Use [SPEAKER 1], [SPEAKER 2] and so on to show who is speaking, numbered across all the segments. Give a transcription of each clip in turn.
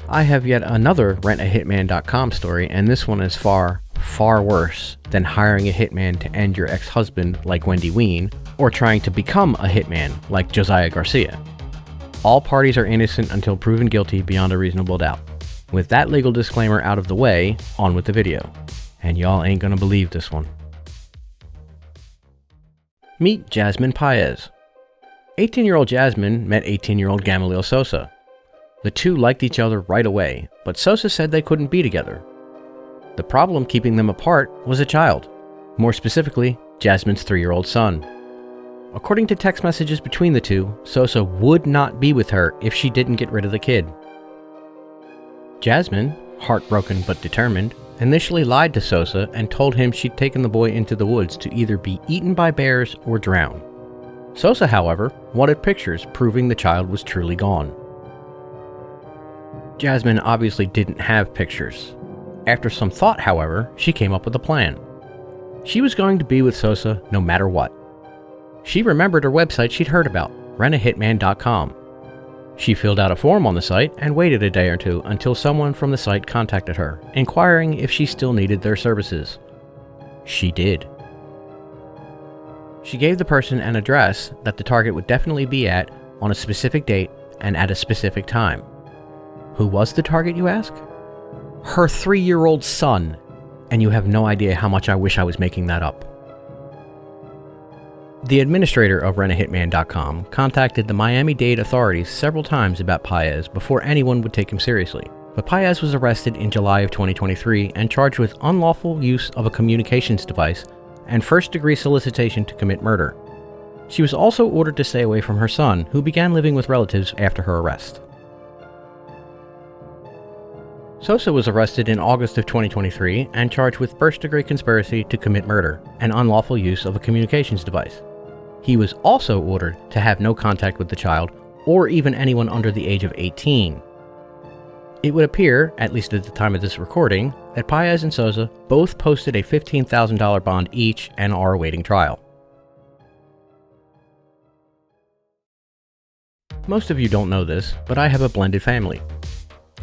[SPEAKER 1] I have yet another rentahitman.com story, and this one is far, far worse than hiring a hitman to end your ex-husband like Wendy Ween, or trying to become a hitman like Josiah Garcia. All parties are innocent until proven guilty beyond a reasonable doubt. With that legal disclaimer out of the way, on with the video. And y'all ain't gonna believe this one. Meet Jazmin Paez. 18-year-old Jazmin met 18-year-old Gamaliel Sosa. The two liked each other right away, but Sosa said they couldn't be together. The problem keeping them apart was a child. More specifically, Jazmin's 3-year-old son. According to text messages between the two, Sosa would not be with her if she didn't get rid of the kid. Jazmin, heartbroken but determined, initially lied to Sosa and told him she'd taken the boy into the woods to either be eaten by bears or drown. Sosa, however, wanted pictures proving the child was truly gone. Jazmin obviously didn't have pictures. After some thought, however, she came up with a plan. She was going to be with Sosa no matter what. She remembered her website she'd heard about, rentahitman.com. She filled out a form on the site and waited a day or two until someone from the site contacted her, inquiring if she still needed their services. She did. She gave the person an address that the target would definitely be at on a specific date and at a specific time. Who was the target, you ask? Her 3-year-old son, and you have no idea how much I wish I was making that up. The administrator of rentahitman.com contacted the Miami-Dade authorities several times about Paez before anyone would take him seriously, but Paez was arrested in July of 2023 and charged with unlawful use of a communications device and first-degree solicitation to commit murder. She was also ordered to stay away from her son, who began living with relatives after her arrest. Sosa was arrested in August of 2023 and charged with first-degree conspiracy to commit murder and unlawful use of a communications device. He was also ordered to have no contact with the child or even anyone under the age of 18. It would appear, at least at the time of this recording, that Paez and Sosa both posted a $15,000 bond each and are awaiting trial. Most of you don't know this, but I have a blended family.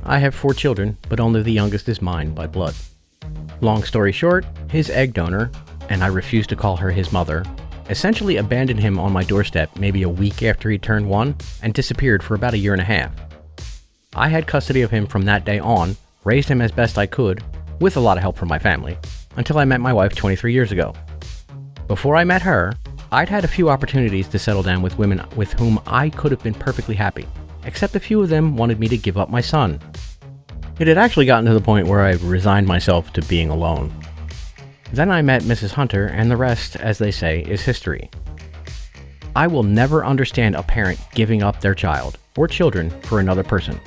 [SPEAKER 1] I have 4 children, but only the youngest is mine by blood. Long story short, his egg donor, and I refuse to call her his mother, essentially abandoned him on my doorstep maybe a week after he turned 1 and disappeared for about a year and a half. I had custody of him from that day on, raised him as best I could, with a lot of help from my family, until I met my wife 23 years ago. Before I met her, I'd had a few opportunities to settle down with women with whom I could have been perfectly happy, except a few of them wanted me to give up my son. It had actually gotten to the point where I resigned myself to being alone. Then I met Mrs. Hunter, and the rest, as they say, is history. I will never understand a parent giving up their child, or children, for another person.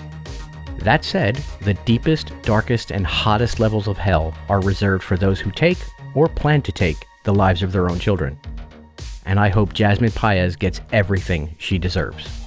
[SPEAKER 1] That said, the deepest, darkest, and hottest levels of hell are reserved for those who take, or plan to take, the lives of their own children. And I hope Jazmin Paez gets everything she deserves.